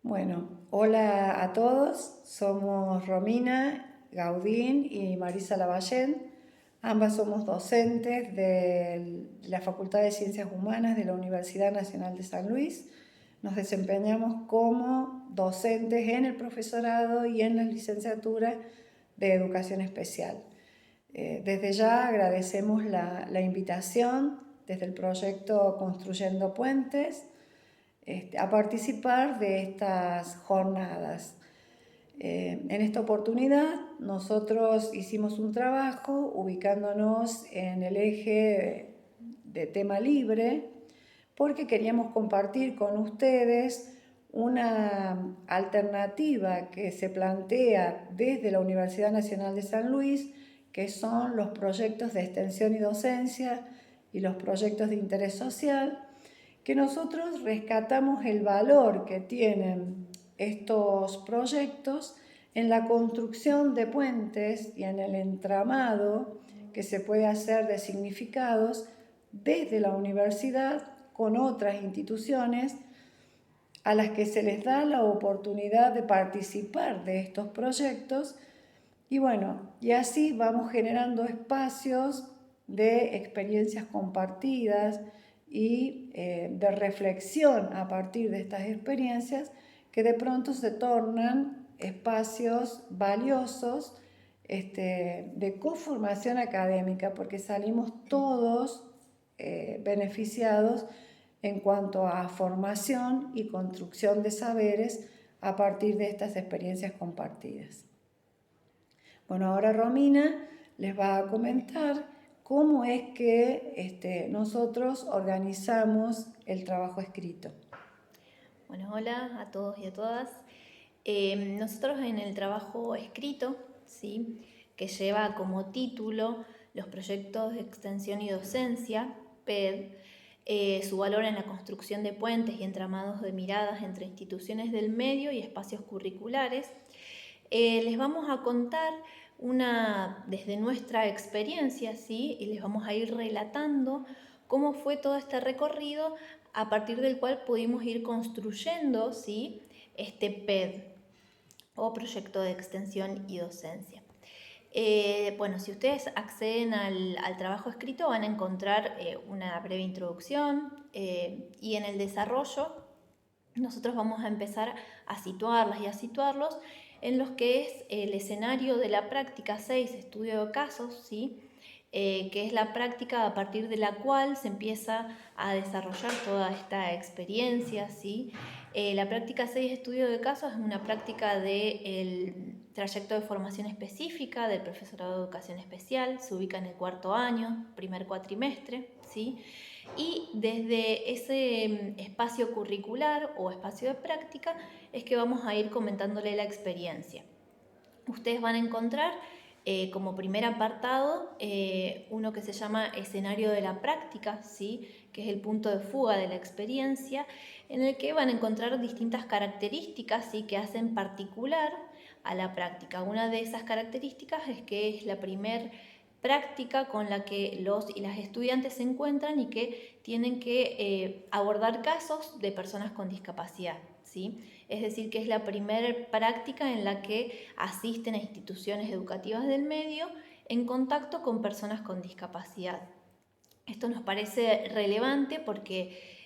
Bueno, hola a todos, somos Romina Gaudín y Marisa Lavallén. Ambas somos docentes de la Facultad de Ciencias Humanas de la Universidad Nacional de San Luis. Nos desempeñamos como docentes en el profesorado y en la licenciatura de Educación Especial. Desde ya agradecemos la invitación desde el proyecto Construyendo Puentes a participar de estas jornadas. En esta oportunidad nosotros hicimos un trabajo ubicándonos en el eje de tema libre porque queríamos compartir con ustedes una alternativa que se plantea desde la Universidad Nacional de San Luis, que son los proyectos de extensión y docencia y los proyectos de interés social, que nosotros rescatamos el valor que tienen estos proyectos en la construcción de puentes y en el entramado que se puede hacer de significados desde la universidad con otras instituciones a las que se les da la oportunidad de participar de estos proyectos y así vamos generando espacios de experiencias compartidas y de reflexión a partir de estas experiencias que de pronto se tornan espacios valiosos de coformación académica, porque salimos todos beneficiados en cuanto a formación y construcción de saberes a partir de estas experiencias compartidas. Bueno, ahora Romina les va a comentar cómo es que nosotros organizamos el trabajo escrito. Bueno, hola a todos y a todas. Nosotros en el trabajo escrito, ¿sí?, que lleva como título los proyectos de extensión y docencia, PED, su valor en la construcción de puentes y entramados de miradas entre instituciones del medio y espacios curriculares, les vamos a contar desde nuestra experiencia, ¿sí?, y les vamos a ir relatando cómo fue todo este recorrido a partir del cual pudimos ir construyendo, ¿sí?, este PED o proyecto de extensión y docencia. Si ustedes acceden al trabajo escrito van a encontrar una breve introducción y en el desarrollo nosotros vamos a empezar a situarlas y a situarlos en los que es el escenario de la práctica 6, estudio de casos, ¿sí?, que es la práctica a partir de la cual se empieza a desarrollar toda esta experiencia, ¿sí? La práctica 6, estudio de casos, es una práctica del trayecto de formación específica del profesorado de educación especial, se ubica en el 4º año, primer cuatrimestre, ¿sí? Y desde ese espacio curricular o espacio de práctica es que vamos a ir comentándole la experiencia. Ustedes van a encontrar como primer apartado uno que se llama escenario de la práctica, ¿sí?, que es el punto de fuga de la experiencia, en el que van a encontrar distintas características, ¿sí?, que hacen particular a la práctica. Una de esas características es que es la primer práctica con la que los y las estudiantes se encuentran y que tienen que abordar casos de personas con discapacidad, ¿sí? Es decir, que es la primera práctica en la que asisten a instituciones educativas del medio en contacto con personas con discapacidad. Esto nos parece relevante porque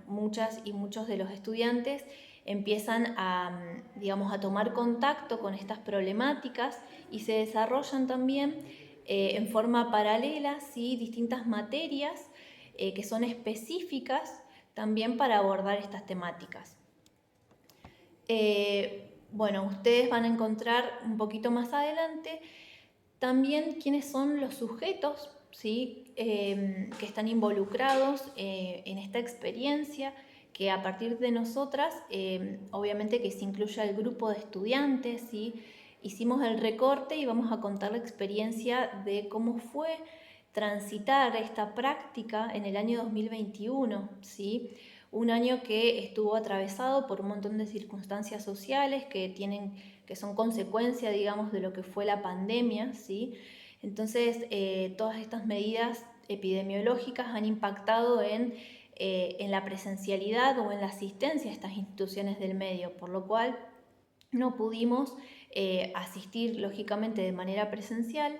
muchas y muchos de los estudiantes empiezan a tomar contacto con estas problemáticas y se desarrollan también en forma paralela, ¿sí?, distintas materias que son específicas también para abordar estas temáticas. Ustedes van a encontrar un poquito más adelante también quiénes son los sujetos, ¿sí?, que están involucrados en esta experiencia, que a partir de nosotras, obviamente que se incluya el grupo de estudiantes, ¿sí? Hicimos el recorte y vamos a contar la experiencia de cómo fue transitar esta práctica en el año 2021, ¿sí? Un año que estuvo atravesado por un montón de circunstancias sociales que son consecuencia, digamos, de lo que fue la pandemia, ¿sí? Entonces, todas estas medidas epidemiológicas han impactado en en la presencialidad o en la asistencia a estas instituciones del medio, por lo cual no pudimos asistir lógicamente de manera presencial,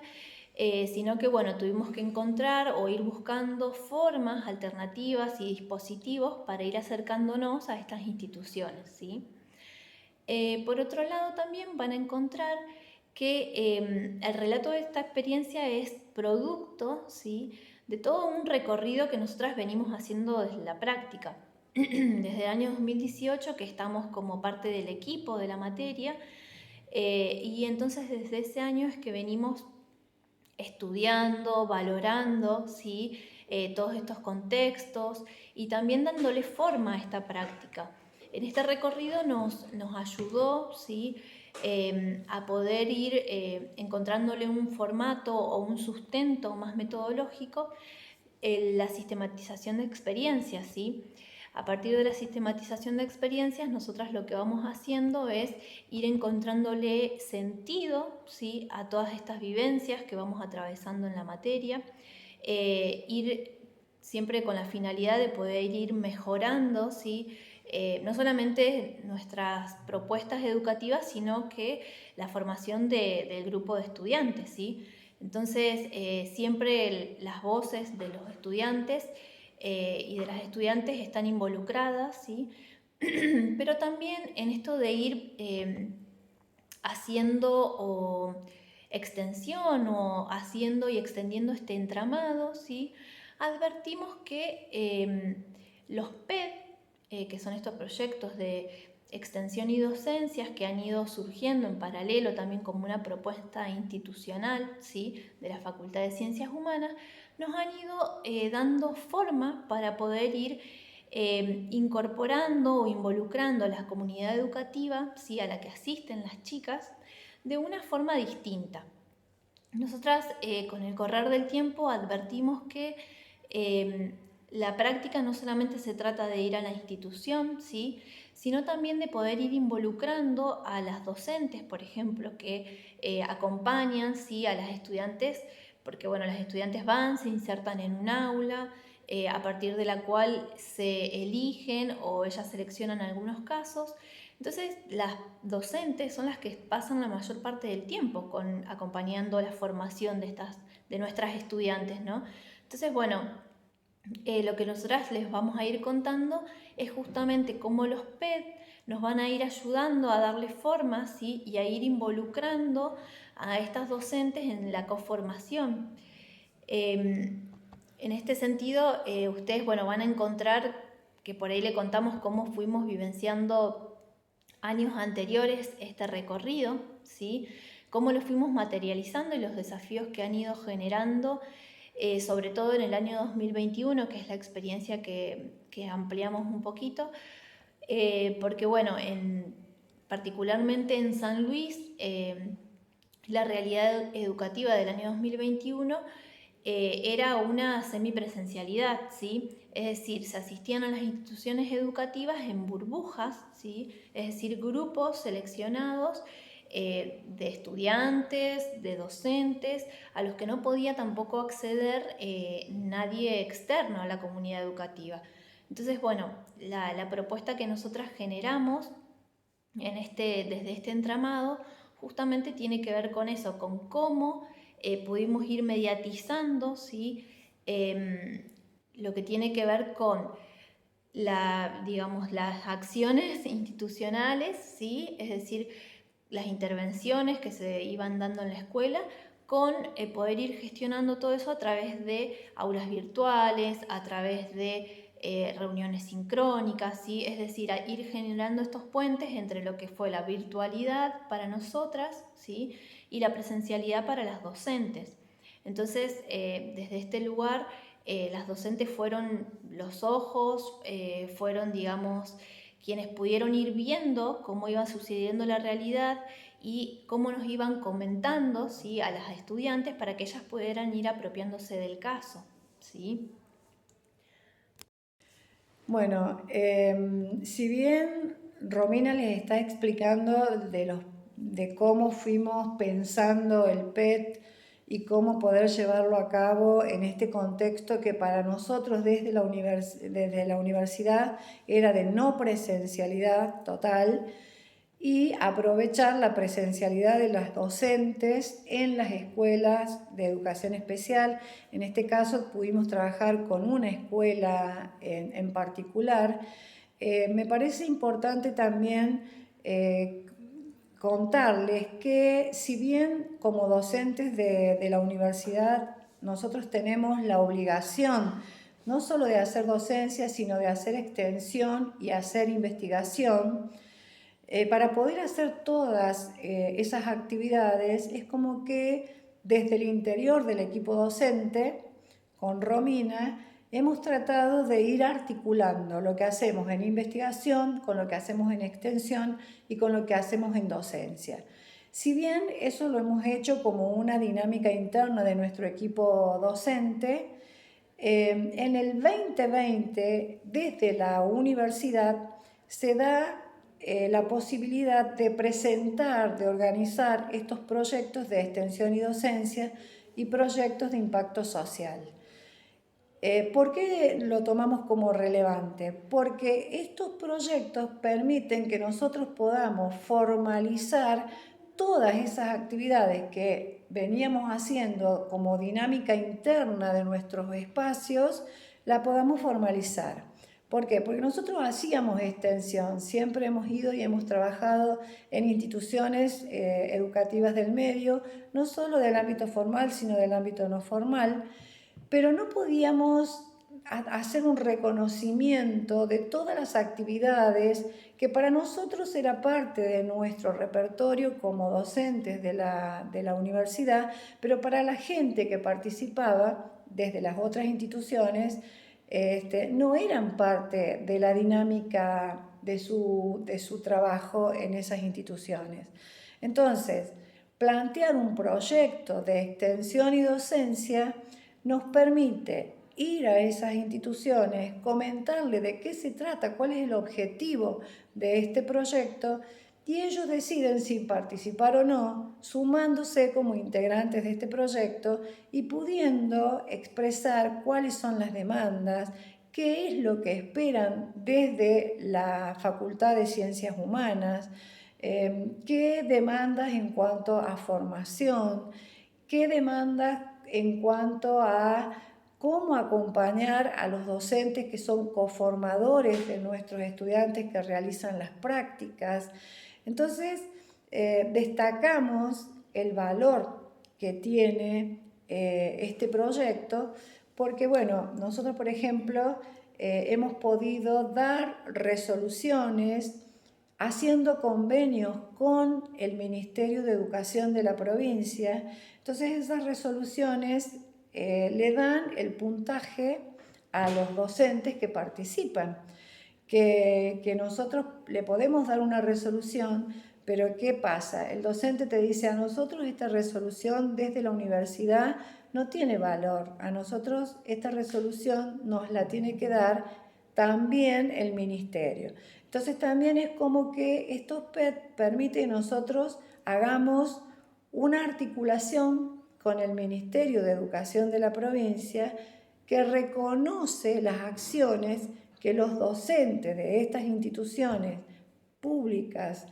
sino que bueno, tuvimos que encontrar o ir buscando formas alternativas y dispositivos para ir acercándonos a estas instituciones, ¿sí? Por otro lado, también van a encontrar que el relato de esta experiencia es producto, ¿sí?, de todo un recorrido que nosotras venimos haciendo desde la práctica. Desde el año 2018 que estamos como parte del equipo de la materia, y entonces desde ese año es que venimos estudiando, valorando, ¿sí?, todos estos contextos y también dándole forma a esta práctica. En este recorrido nos ayudó, ¿sí?, a poder ir encontrándole un formato o un sustento más metodológico en la sistematización de experiencias, ¿sí? A partir de la sistematización de experiencias, nosotras lo que vamos haciendo es ir encontrándole sentido, ¿sí?, a todas estas vivencias que vamos atravesando en la materia, ir siempre con la finalidad de poder ir mejorando, ¿sí?, no solamente nuestras propuestas educativas, sino que la formación del grupo de estudiantes, ¿sí? Entonces, siempre las voces de los estudiantes y de las estudiantes están involucradas, ¿sí? Pero también en esto de ir haciendo extensión o haciendo y extendiendo este entramado, ¿sí?, advertimos que los PED, que son estos proyectos de extensión y docencias que han ido surgiendo en paralelo también como una propuesta institucional, ¿sí?, de la Facultad de Ciencias Humanas, nos han ido dando forma para poder ir incorporando o involucrando a la comunidad educativa, ¿sí?, a la que asisten las chicas, de una forma distinta. Nosotras con el correr del tiempo advertimos que la práctica no solamente se trata de ir a la institución, ¿sí?, sino también de poder ir involucrando a las docentes, por ejemplo, que acompañan, ¿sí?, a las estudiantes, porque bueno, las estudiantes van, se insertan en un aula, a partir de la cual se eligen o ellas seleccionan algunos casos. Entonces, las docentes son las que pasan la mayor parte del tiempo acompañando la formación de nuestras estudiantes, ¿no? Entonces, bueno, lo que nosotras les vamos a ir contando es justamente cómo los PED nos van a ir ayudando a darle forma, ¿sí?, y a ir involucrando a estas docentes en la coformación. En este sentido, ustedes van a encontrar que por ahí le contamos cómo fuimos vivenciando años anteriores este recorrido, ¿sí?, cómo lo fuimos materializando y los desafíos que han ido generando, sobre todo en el año 2021, que es la experiencia que ampliamos un poquito, porque bueno, particularmente en San Luis, la realidad educativa del año 2021 era una semipresencialidad, ¿sí? Es decir, se asistían a las instituciones educativas en burbujas, ¿sí?, es decir, grupos seleccionados de estudiantes, de docentes, a los que no podía tampoco acceder nadie externo a la comunidad educativa. Entonces, bueno, la propuesta que nosotras generamos desde este entramado justamente tiene que ver con eso, con cómo pudimos ir mediatizando, ¿sí?, lo que tiene que ver con las acciones institucionales, ¿sí?, es decir, las intervenciones que se iban dando en la escuela, con poder ir gestionando todo eso a través de aulas virtuales, a través de reuniones sincrónicas, ¿sí?, es decir, a ir generando estos puentes entre lo que fue la virtualidad para nosotras, ¿sí?, y la presencialidad para las docentes. Entonces, desde este lugar, las docentes fueron los ojos, fueron, digamos, quienes pudieron ir viendo cómo iba sucediendo la realidad y cómo nos iban comentando, ¿sí?, a las estudiantes para que ellas pudieran ir apropiándose del caso, ¿sí? Bueno, si bien Romina les está explicando de cómo fuimos pensando el PET y cómo poder llevarlo a cabo en este contexto que para nosotros desde la universidad era de no presencialidad total, y aprovechar la presencialidad de las docentes en las escuelas de educación especial. En este caso pudimos trabajar con una escuela en particular. Me parece importante también contarles que si bien como docentes de la universidad nosotros tenemos la obligación no solo de hacer docencia, sino de hacer extensión y hacer investigación, para poder hacer todas esas actividades es como que desde el interior del equipo docente, con Romina, hemos tratado de ir articulando lo que hacemos en investigación con lo que hacemos en extensión y con lo que hacemos en docencia. Si bien eso lo hemos hecho como una dinámica interna de nuestro equipo docente, en el 2020, desde la universidad, se da la posibilidad de presentar, de organizar estos proyectos de extensión y docencia y proyectos de impacto social. ¿Por qué lo tomamos como relevante? Porque estos proyectos permiten que nosotros podamos formalizar todas esas actividades que veníamos haciendo como dinámica interna de nuestros espacios, la podamos formalizar. ¿Por qué? Porque nosotros hacíamos extensión, siempre hemos ido y hemos trabajado en instituciones educativas del medio, no solo del ámbito formal, sino del ámbito no formal, pero no podíamos hacer un reconocimiento de todas las actividades que para nosotros era parte de nuestro repertorio como docentes de la universidad, pero para la gente que participaba desde las otras instituciones, no eran parte de la dinámica de su trabajo en esas instituciones. Entonces, plantear un proyecto de extensión y docencia nos permite ir a esas instituciones, comentarle de qué se trata, cuál es el objetivo de este proyecto, y ellos deciden si participar o no, sumándose como integrantes de este proyecto y pudiendo expresar cuáles son las demandas, qué es lo que esperan desde la Facultad de Ciencias Humanas, qué demandas en cuanto a formación, qué demandas en cuanto a cómo acompañar a los docentes que son coformadores de nuestros estudiantes que realizan las prácticas. Entonces, destacamos el valor que tiene este proyecto porque, bueno, nosotros, por ejemplo, hemos podido dar resoluciones haciendo convenios con el Ministerio de Educación de la provincia. Entonces esas resoluciones le dan el puntaje a los docentes que participan, que nosotros le podemos dar una resolución, pero ¿qué pasa? El docente te dice, a nosotros esta resolución desde la universidad no tiene valor, a nosotros esta resolución nos la tiene que dar también el ministerio. Entonces también es como que esto permite que nosotros hagamos una articulación con el Ministerio de Educación de la provincia que reconoce las acciones que los docentes de estas instituciones públicas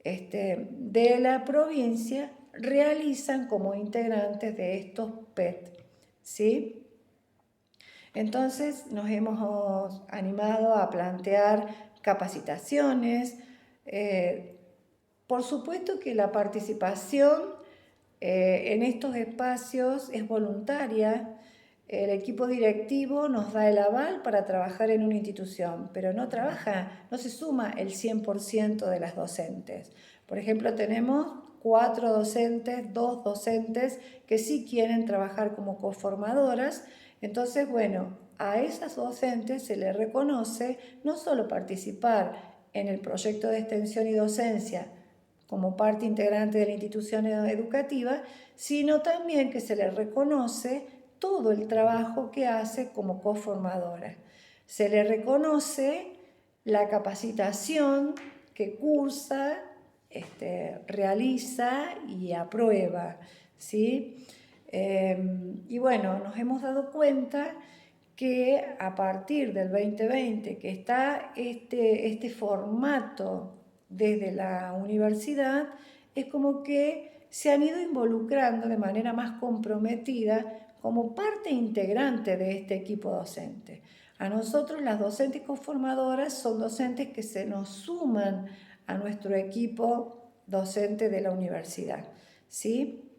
de la provincia realizan como integrantes de estos PET, ¿sí? Entonces nos hemos animado a plantear capacitaciones. Por supuesto que la participación en estos espacios es voluntaria. El equipo directivo nos da el aval para trabajar en una institución, pero no se suma el 100% de las docentes. Por ejemplo, tenemos 4 docentes, 2 docentes que sí quieren trabajar como coformadoras. Entonces, bueno, a esas docentes se les reconoce no solo participar en el proyecto de extensión y docencia como parte integrante de la institución educativa, sino también que se les reconoce todo el trabajo que hace como coformadora. Se le reconoce la capacitación que cursa, realiza y aprueba, ¿sí? Y bueno, nos hemos dado cuenta que a partir del 2020, que está este formato desde la universidad, es como que se han ido involucrando de manera más comprometida como parte integrante de este equipo docente. A nosotros las docentes conformadoras son docentes que se nos suman a nuestro equipo docente de la universidad, ¿sí?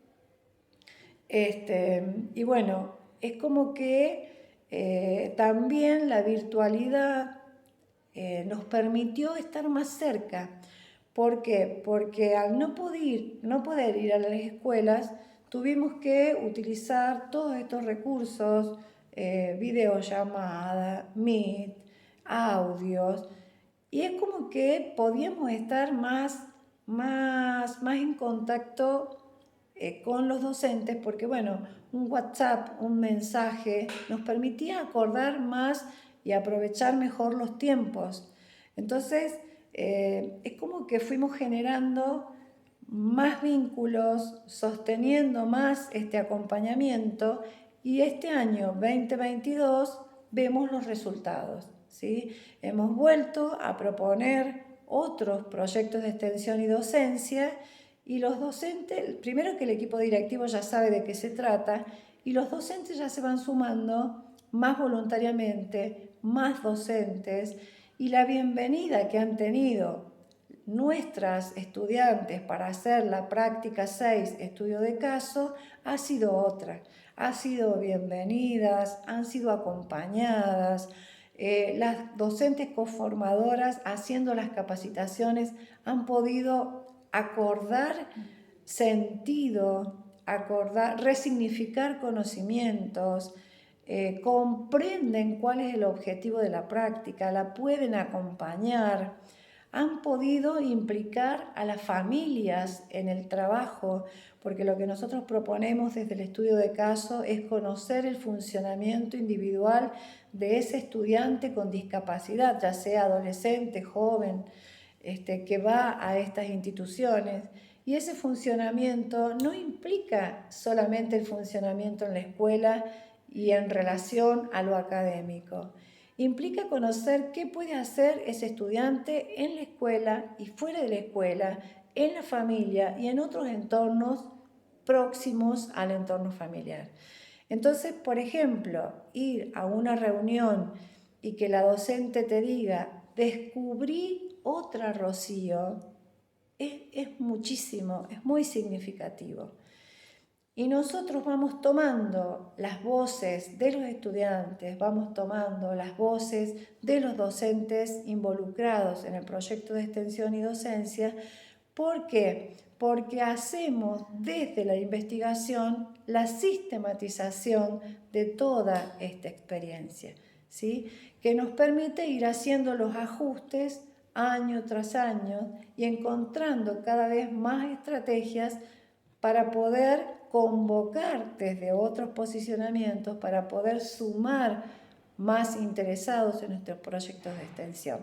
Y bueno, es como que también la virtualidad nos permitió estar más cerca. ¿Por qué? Porque al no poder ir a las escuelas, tuvimos que utilizar todos estos recursos, videollamada, Meet, audios, y es como que podíamos estar más en contacto con los docentes, porque bueno, un WhatsApp, un mensaje, nos permitía acordar más y aprovechar mejor los tiempos. Entonces, es como que fuimos generando más vínculos, sosteniendo más este acompañamiento, y este año 2022 vemos los resultados, ¿sí? Hemos vuelto a proponer otros proyectos de extensión y docencia, y los docentes, primero que el equipo directivo ya sabe de qué se trata, y los docentes ya se van sumando más voluntariamente, más docentes, y la bienvenida que han tenido nuestras estudiantes para hacer la práctica 6, estudio de caso, ha sido otra. Ha sido bienvenidas, han sido acompañadas. Las docentes conformadoras haciendo las capacitaciones han podido acordar sentido, resignificar conocimientos, comprenden cuál es el objetivo de la práctica, la pueden acompañar, han podido implicar a las familias en el trabajo, porque lo que nosotros proponemos desde el estudio de caso es conocer el funcionamiento individual de ese estudiante con discapacidad, ya sea adolescente, joven, que va a estas instituciones. Y ese funcionamiento no implica solamente el funcionamiento en la escuela y en relación a lo académico. Implica conocer qué puede hacer ese estudiante en la escuela y fuera de la escuela, en la familia y en otros entornos próximos al entorno familiar. Entonces, por ejemplo, ir a una reunión y que la docente te diga, descubrí otra Rocío, es muchísimo, es muy significativo. Y nosotros vamos tomando las voces de los estudiantes, vamos tomando las voces de los docentes involucrados en el proyecto de extensión y docencia. ¿Por qué? Porque hacemos desde la investigación la sistematización de toda esta experiencia, ¿sí? Que nos permite ir haciendo los ajustes año tras año y encontrando cada vez más estrategias para poder convocar desde otros posicionamientos, para poder sumar más interesados en nuestros proyectos de extensión.